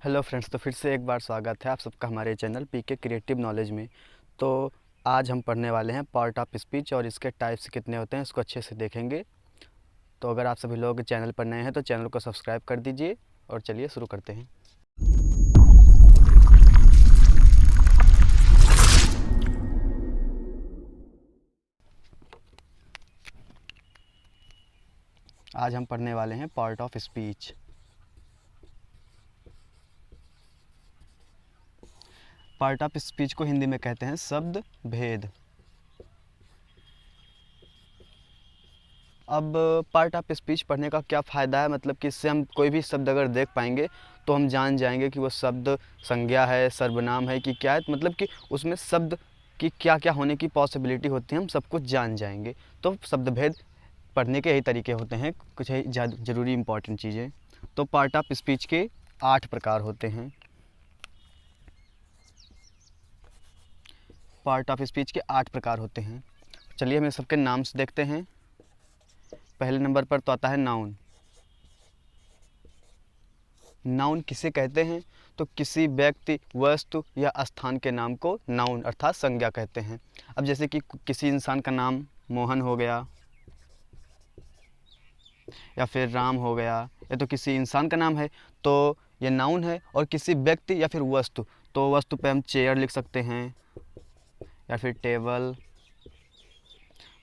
Hello friends, तो फिर से एक बार स्वागत है आप सबका हमारे चैनल पीके क्रिएटिव नॉलेज में। तो आज हम पढ़ने वाले हैं पार्ट ऑफ स्पीच और इसके टाइप्स कितने होते हैं इसको अच्छे से देखेंगे। तो अगर आप सभी लोग चैनल पर नए हैं तो चैनल को सब्सक्राइब कर दीजिए और चलिए शुरू करते हैं। आज हम पढ़ने वाले हैं part of speech. Part of speech को हिंदी में कहते हैं शब्द भेद। अब पार्ट ऑफ स्पीच पढ़ने का क्या फ़ायदा है, मतलब कि इससे हम कोई भी शब्द अगर देख पाएंगे तो हम जान जाएंगे कि वो शब्द संज्ञा है, सर्वनाम है कि क्या है, मतलब कि उसमें शब्द की क्या क्या होने की पॉसिबिलिटी होती है, हम सब कुछ जान जाएंगे। तो शब्द भेद पढ़ने के यही तरीके होते हैं, कुछ है ज़रूरी इंपॉर्टेंट चीज़ें। तो पार्ट ऑफ स्पीच के 8 प्रकार होते हैं। पार्ट ऑफ स्पीच के 8 प्रकार होते हैं। चलिए हम सबके नाम से देखते हैं। पहले नंबर पर तो आता है नाउन। नाउन किसे कहते हैं? तो किसी व्यक्ति, वस्तु या स्थान के नाम को नाउन अर्थात संज्ञा कहते हैं। अब जैसे कि किसी इंसान का नाम मोहन हो गया या फिर राम हो गया, या तो किसी इंसान का नाम है तो ये नाउन है। और किसी व्यक्ति या फिर वस्तु, तो वस्तु पे हम चेयर लिख सकते हैं या फिर टेबल,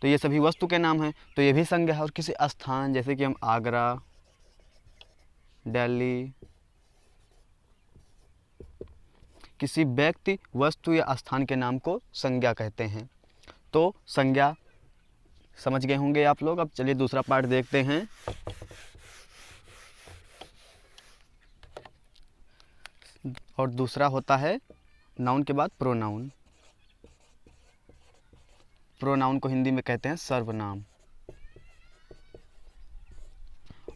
तो ये सभी वस्तु के नाम हैं, तो ये भी संज्ञा है। और किसी स्थान, जैसे कि हम आगरा, दिल्ली, किसी व्यक्ति, वस्तु या स्थान के नाम को संज्ञा कहते हैं। तो संज्ञा समझ गए होंगे आप लोग। अब चलिए दूसरा पार्ट देखते हैं। और दूसरा होता है नाउन के बाद प्रोनाउन। प्रोनाउन को हिंदी में कहते हैं सर्वनाम।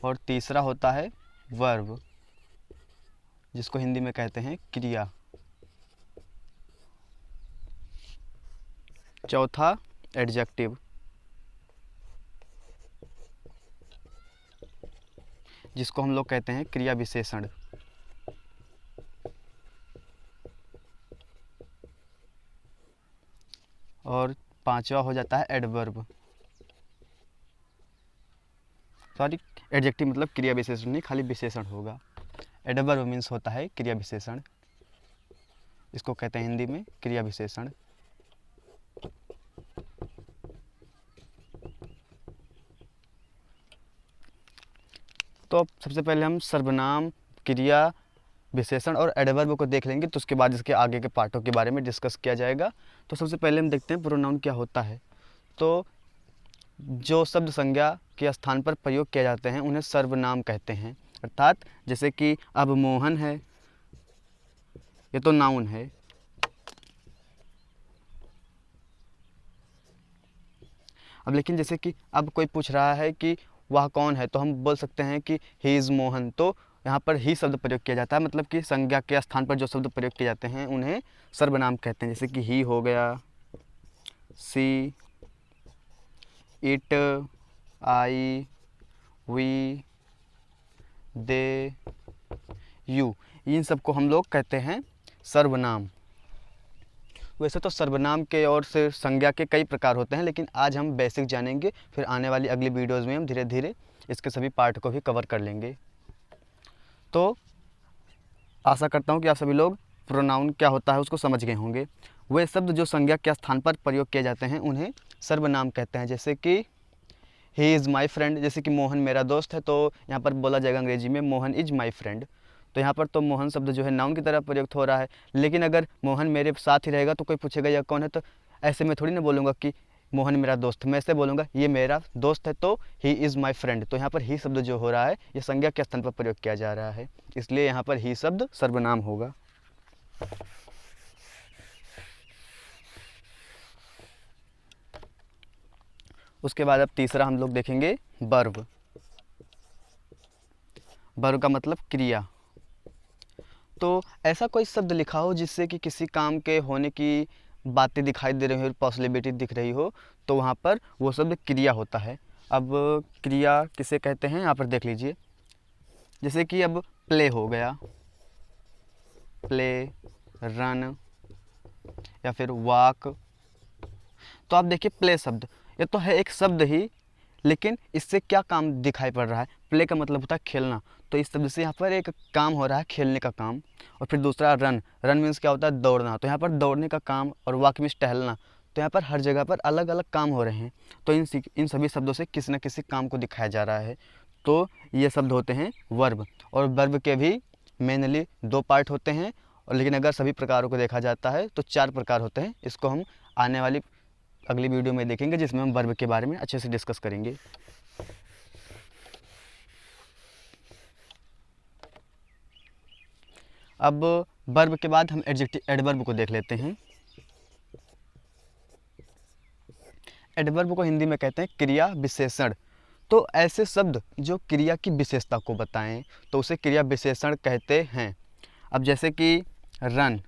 और तीसरा होता है वर्ब, जिसको हिंदी में कहते हैं क्रिया। चौथा एडजेक्टिव, जिसको हम लोग कहते हैं क्रिया विशेषण। और पांचवा हो जाता है एडवर्ब। सॉरी, एडजेक्टिव मतलब क्रिया विशेषण नहीं, खाली विशेषण होगा। एडवर्ब मीन्स होता है क्रिया विशेषण, इसको कहते हैं हिंदी में क्रिया विशेषण। तो अब सबसे पहले हम सर्वनाम, क्रिया विशेषण और एडवर्ब को देख लेंगे, तो उसके बाद इसके आगे के पार्टों के बारे में डिस्कस किया जाएगा। तो सबसे पहले हम देखते हैं प्रोनाउन क्या होता है। तो जो शब्द संज्ञा के स्थान पर प्रयोग किए जाते हैं उन्हें सर्वनाम कहते हैं। अर्थात जैसे कि अब मोहन है, ये तो नाउन है। अब लेकिन जैसे कि अब कोई पूछ रहा है कि वह कौन है, तो हम बोल सकते हैं कि ही इज़ मोहन। तो यहाँ पर ही शब्द प्रयोग किया जाता है, मतलब कि संज्ञा के स्थान पर जो शब्द प्रयोग किए जाते हैं उन्हें सर्वनाम कहते हैं। जैसे कि ही हो गया, she, it, I, we, they, you, इन सबको हम लोग कहते हैं सर्वनाम। वैसे तो सर्वनाम के और से संज्ञा के कई प्रकार होते हैं, लेकिन आज हम बेसिक जानेंगे, फिर आने वाली अगली वीडियोज़ में हम धीरे धीरे इसके सभी पार्ट को भी कवर कर लेंगे। तो आशा करता हूँ कि आप सभी लोग प्रोनाउन क्या होता है उसको समझ गए होंगे। वे शब्द जो संज्ञा के स्थान पर प्रयोग किए जाते हैं उन्हें सर्वनाम कहते हैं। जैसे कि ही इज़ माई फ्रेंड, जैसे कि मोहन मेरा दोस्त है, तो यहाँ पर बोला जाएगा अंग्रेजी में मोहन इज़ माई फ्रेंड। तो यहाँ पर तो मोहन शब्द जो है नाउन की तरह प्रयुक्त हो रहा है, लेकिन अगर मोहन मेरे साथ ही रहेगा तो कोई पूछेगा यह कौन है, तो ऐसे में थोड़ी ना बोलूँगा कि मोहन मेरा दोस्त, मैं ऐसे बोलूँगा ये मेरा दोस्त है, तो ही इज़ माई फ्रेंड। तो यहाँ पर ही शब्द जो हो रहा है ये संज्ञा के स्थान पर प्रयोग किया जा रहा है, इसलिए यहाँ पर ही शब्द सर्वनाम होगा। उसके बाद अब तीसरा हम लोग देखेंगे वर्ब। वर्ब का मतलब क्रिया। तो ऐसा कोई शब्द लिखा हो जिससे कि किसी काम के होने की बातें दिखाई दे रही हो, पॉसिबिलिटी दिख रही हो, तो वहाँ पर वो शब्द क्रिया होता है। अब क्रिया किसे कहते हैं यहाँ पर देख लीजिए। जैसे कि अब प्ले हो गया, प्ले, रन या फिर वॉक। तो आप देखिए प्ले शब्द, ये तो है एक शब्द ही, लेकिन इससे क्या काम दिखाई पड़ रहा है। प्ले का मतलब होता है खेलना, तो इस शब्द से यहाँ पर एक काम हो रहा है, खेलने का काम। और फिर दूसरा रन, रन मीन्स क्या होता है, दौड़ना, तो यहाँ पर दौड़ने का काम। और वॉक मीन्स टहलना, तो यहाँ पर हर जगह पर अलग अलग काम हो रहे हैं। तो इन सभी शब्दों से किसी न किसी काम को दिखाया जा रहा है। तो ये शब्द होते हैं वर्ब। और वर्ब के भी मेनली 2 पार्ट होते हैं, और लेकिन अगर सभी प्रकारों को देखा जाता है तो 4 प्रकार होते हैं। इसको हम आने वाली अगली वीडियो में देखेंगे, जिसमें हम वर्ब के बारे में अच्छे से डिस्कस करेंगे। अब वर्ब के बाद हम एडवर्ब को देख लेते हैं। एडवर्ब को हिंदी में कहते हैं क्रिया विशेषण। तो ऐसे शब्द जो क्रिया की विशेषता को बताएं तो उसे क्रिया विशेषण कहते हैं। अब जैसे कि रन,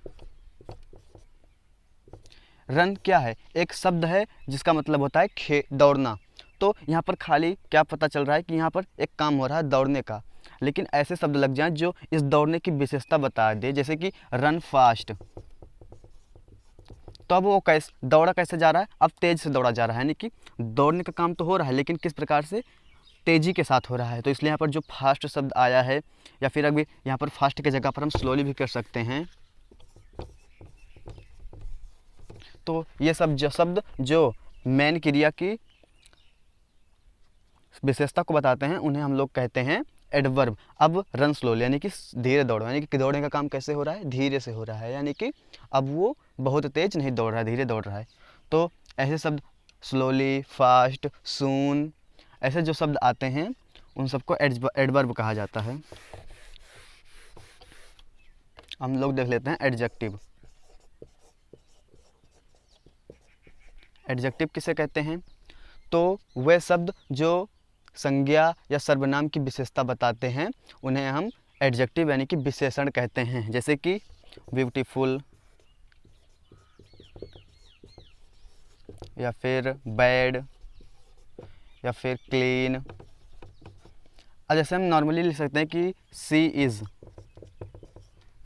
रन क्या है, एक शब्द है जिसका मतलब होता है दौड़ना। तो यहाँ पर खाली क्या पता चल रहा है कि यहाँ पर एक काम हो रहा है दौड़ने का, लेकिन ऐसे शब्द लग जाएं जो इस दौड़ने की विशेषता बता दे, जैसे कि रन फास्ट। तो अब वो कैसे जा रहा है, अब तेज से दौड़ा जा रहा है, यानी कि दौड़ने का काम तो हो रहा है, लेकिन किस प्रकार से, तेजी के साथ हो रहा है। तो इसलिए यहाँ पर जो फास्ट शब्द आया है, या फिर अभी यहाँ पर फास्ट की जगह पर हम स्लोली भी कर सकते हैं। तो ये सब शब्द जो मेन क्रिया की विशेषता को बताते हैं उन्हें हम लोग कहते हैं एडवर्ब। अब रन स्लोली यानी कि धीरे दौड़ो, यानी कि दौड़ने का काम कैसे हो रहा है, धीरे से हो रहा है, यानी कि अब वो बहुत तेज नहीं दौड़ रहा है, धीरे दौड़ रहा है। तो ऐसे शब्द स्लोली, फास्ट, सून, ऐसे जो शब्द आते हैं उन सबको एडवर्ब कहा जाता है। हम लोग देख लेते हैं एडजेक्टिव। एडजेक्टिव किसे कहते हैं, तो वे शब्द जो संज्ञा या सर्वनाम की विशेषता बताते हैं उन्हें हम एडजेक्टिव यानी कि विशेषण कहते हैं। जैसे कि ब्यूटीफुल, या फिर बैड, या फिर क्लीन। अब जैसे हम नॉर्मली लिख सकते हैं कि सी इज़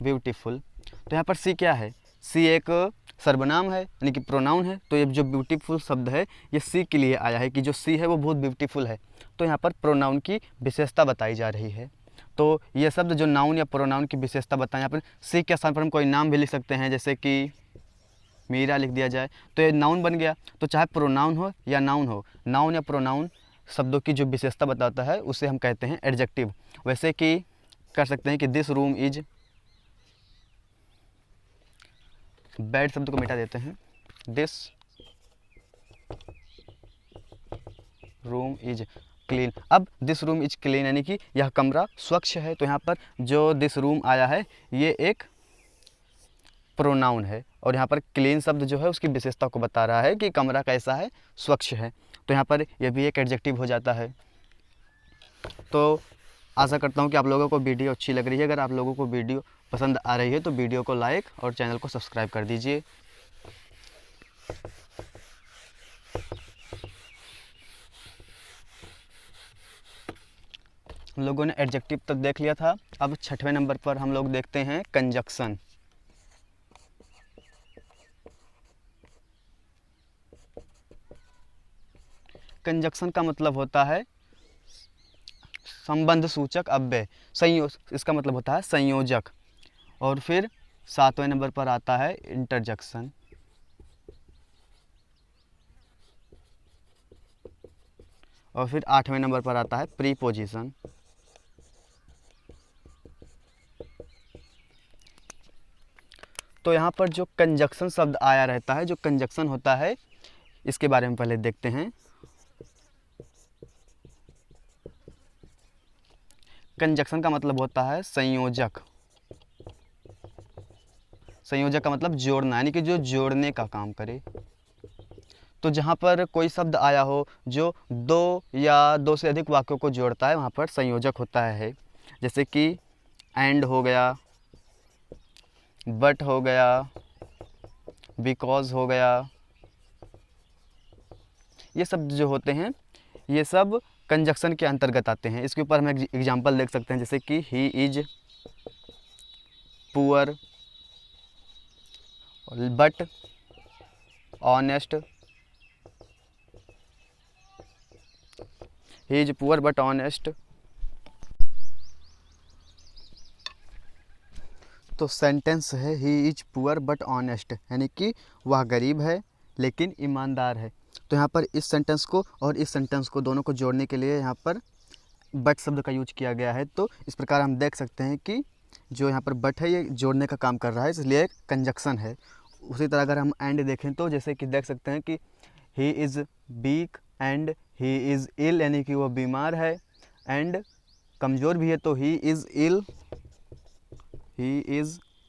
ब्यूटीफुल। तो यहाँ पर सी क्या है, सी एक सर्वनाम है, यानी कि प्रोनाउन है। तो ये जो ब्यूटीफुल शब्द है ये सी के लिए आया है कि जो सी है वो बहुत ब्यूटीफुल है। तो यहाँ पर प्रोनाउन की विशेषता बताई जा रही है। तो ये शब्द जो नाउन या प्रोनाउन की विशेषता बताएं, यहाँ पर सी के स्थान पर हम कोई नाम भी लिख सकते हैं, जैसे कि मीरा लिख दिया जाए तो ये नाउन बन गया। तो चाहे प्रोनाउन हो या नाउन हो, नाउन या प्रोनाउन शब्दों की जो विशेषता बताता है उसे हम कहते हैं एडजेक्टिव। वैसे कि कर सकते हैं कि दिस रूम इज, बैड शब्द को मिटा देते हैं, दिस रूम इज क्लीन। अब दिस रूम इज क्लीन यानी कि यह कमरा स्वच्छ है। तो यहाँ पर जो दिस रूम आया है ये एक प्रोनाउन है, और यहाँ पर क्लीन शब्द जो है उसकी विशेषता को बता रहा है कि कमरा कैसा है, स्वच्छ है। तो यहाँ पर यह भी एक एडजेक्टिव हो जाता है। तो आशा करता हूँ कि आप लोगों को वीडियो अच्छी लग रही है। अगर आप लोगों को वीडियो पसंद आ रही है तो वीडियो को लाइक और चैनल को सब्सक्राइब कर दीजिए। हम लोगों ने एडजेक्टिव तक देख लिया था। अब 6वें नंबर पर हम लोग देखते हैं कंजक्शन। कंजक्शन का मतलब होता है संबंध सूचक अव्यय, इसका मतलब होता है संयोजक। और फिर 7वें नंबर पर आता है इंटरजेक्शन। और फिर 8वें नंबर पर आता है प्रीपोजिशन। तो यहाँ पर जो कंजक्शन शब्द आया रहता है, जो कंजक्शन होता है इसके बारे में पहले देखते हैं। कंजक्शन का मतलब होता है संयोजक। संयोजक का मतलब जोड़ना, यानी कि जो जोड़ने का काम करे। तो जहाँ पर कोई शब्द आया हो जो 2 या 2 से अधिक वाक्यों को जोड़ता है वहाँ पर संयोजक होता है। जैसे कि एंड हो गया, बट हो गया, बिकॉज हो गया। ये सब जो होते हैं ये सब कंजक्शन के अंतर्गत आते हैं। इसके ऊपर हम एग्जाम्पल देख सकते हैं, जैसे कि he is poor, but honest, he is poor but honest. तो सेंटेंस है he is poor but honest, यानी कि वह गरीब है लेकिन ईमानदार है। तो यहाँ पर इस सेंटेंस को और इस सेंटेंस को दोनों को जोड़ने के लिए यहाँ पर बट शब्द का यूज किया गया है। तो इस प्रकार हम देख सकते हैं कि जो यहाँ पर बट है ये जोड़ने का काम कर रहा है, इसलिए एक कंजक्शन है। उसी तरह अगर हम एंड देखें तो जैसे कि देख सकते हैं कि he is weak and he is ill, यानी कि वो बीमार है एंड कमज़ोर भी है, तो ही इज़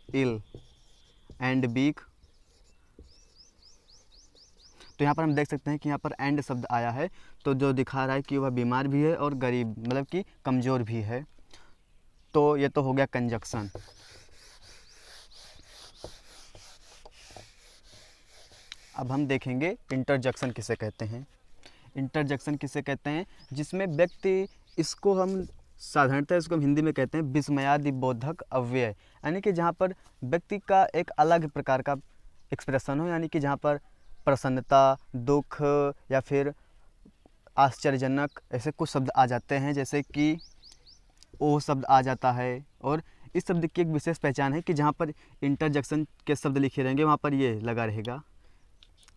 इल एंड वीक। तो यहाँ पर हम देख सकते हैं कि यहाँ पर एंड शब्द आया है, तो जो दिखा रहा है कि वह बीमार भी है और गरीब मतलब कि कमज़ोर भी है। तो ये तो हो गया कंजक्शन। अब हम देखेंगे इंटरजेक्शन किसे कहते हैं। इंटरजेक्शन किसे कहते हैं, जिसमें व्यक्ति, इसको हम साधारणतः इसको हम हिंदी में कहते हैं विस्मयादि बोधक अव्यय, यानी कि जहाँ पर व्यक्ति का एक अलग प्रकार का एक्सप्रेशन हो, यानी कि जहाँ पर प्रसन्नता, दुख या फिर आश्चर्यजनक ऐसे कुछ शब्द आ जाते हैं, जैसे कि ओ शब्द आ जाता है। और इस शब्द की एक विशेष पहचान है कि जहाँ पर इंटरजेक्शन के शब्द लिखे रहेंगे वहाँ पर ये लगा रहेगा,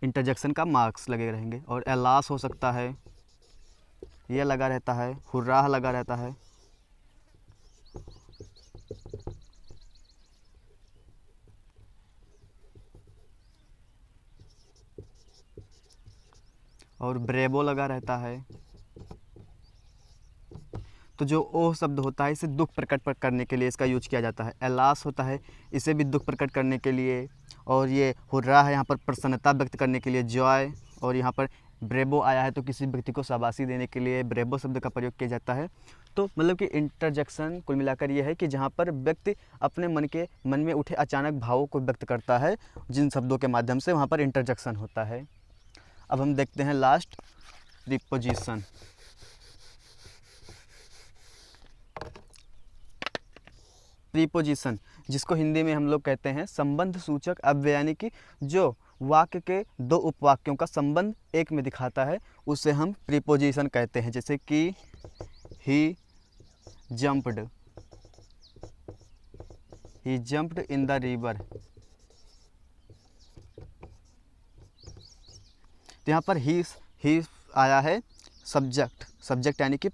इंटरजेक्शन का मार्क्स लगे रहेंगे। और एलास हो सकता है, ये लगा रहता है, हुर्राह लगा रहता है। और ब्रेवो लगा रहता है। तो जो ओ शब्द होता है इसे दुख प्रकट करने के लिए इसका यूज किया जाता है। एलास होता है, इसे भी दुख प्रकट करने के लिए। और ये हुर्रा है यहाँ पर प्रसन्नता व्यक्त करने के लिए, जॉय। और यहाँ पर ब्रेवो आया है तो किसी व्यक्ति को शाबाशी देने के लिए ब्रेवो शब्द का प्रयोग किया जाता है। तो मतलब कि इंटरजेक्शन कुल मिलाकर ये है कि जहाँ पर व्यक्ति अपने मन में उठे अचानक भावों को व्यक्त करता है जिन शब्दों के माध्यम से, वहाँ पर इंटरजेक्शन होता है। अब हम देखते हैं लास्ट, प्रीपोजिशन। प्रीपोजिशन, जिसको हिंदी में हम लोग कहते हैं संबंध सूचक अव्यय, यानी कि जो वाक्य के दो उपवाक्यों का संबंध एक में दिखाता है उसे हम प्रीपोजिशन कहते हैं। जैसे कि ही जंप्ड इन द रिवर। तो यहाँ पर ही आया है सब्जेक्ट यानी कि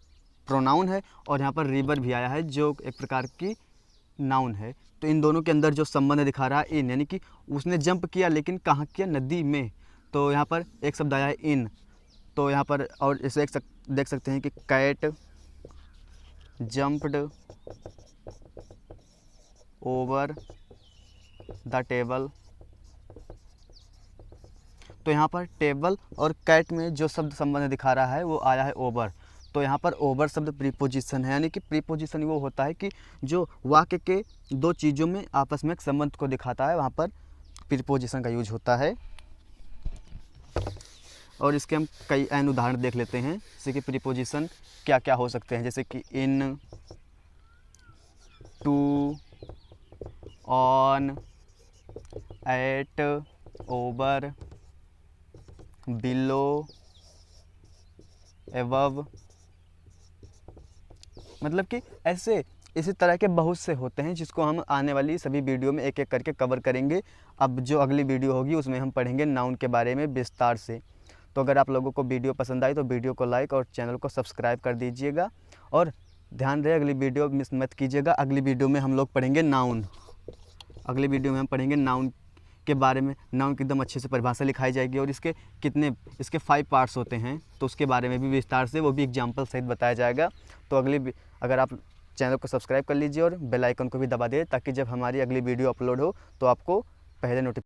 प्रोनाउन है, और यहाँ पर रिवर भी आया है जो एक प्रकार की नाउन है। तो इन दोनों के अंदर जो संबंध दिखा रहा है इन, यानी कि उसने जंप किया लेकिन कहाँ किया, नदी में। तो यहाँ पर एक शब्द आया है इन। तो यहाँ पर और इसे देख सकते हैं कि cat jumped over the table. तो यहाँ पर टेबल और कैट में जो शब्द संबंध दिखा रहा है वो आया है ओवर। तो यहाँ पर ओवर शब्द प्रीपोजिशन है, यानी कि प्रीपोजिशन वो होता है कि जो वाक्य के दो चीज़ों में आपस में एक संबंध को दिखाता है, वहाँ पर प्रीपोजिशन का यूज होता है। और इसके हम कई अन्य उदाहरण देख लेते हैं, जैसे कि प्रीपोजिशन क्या क्या हो सकते हैं, जैसे कि in, to, on, at, over, below, above. मतलब कि ऐसे इसी तरह के बहुत से होते हैं जिसको हम आने वाली सभी वीडियो में एक एक करके कवर करेंगे। अब जो अगली वीडियो होगी उसमें हम पढ़ेंगे नाउन के बारे में विस्तार से। तो अगर आप लोगों को वीडियो पसंद आई तो वीडियो को लाइक और चैनल को सब्सक्राइब कर दीजिएगा। और ध्यान रहे अगली वीडियो मिस मत कीजिएगा। अगली वीडियो में हम लोग पढ़ेंगे नाउन। अगली वीडियो में हम पढ़ेंगे नाउन के बारे में। नाउन की एकदम अच्छे से परिभाषा लिखाई जाएगी और इसके 5 पार्ट्स होते हैं, तो उसके बारे में भी विस्तार से वो भी एग्जाम्पल सहित बताया जाएगा। तो अगर आप चैनल को सब्सक्राइब कर लीजिए और बेल आइकन को भी दबा दें ताकि जब हमारी अगली वीडियो अपलोड हो तो आपको पहले नोटिफिकेशन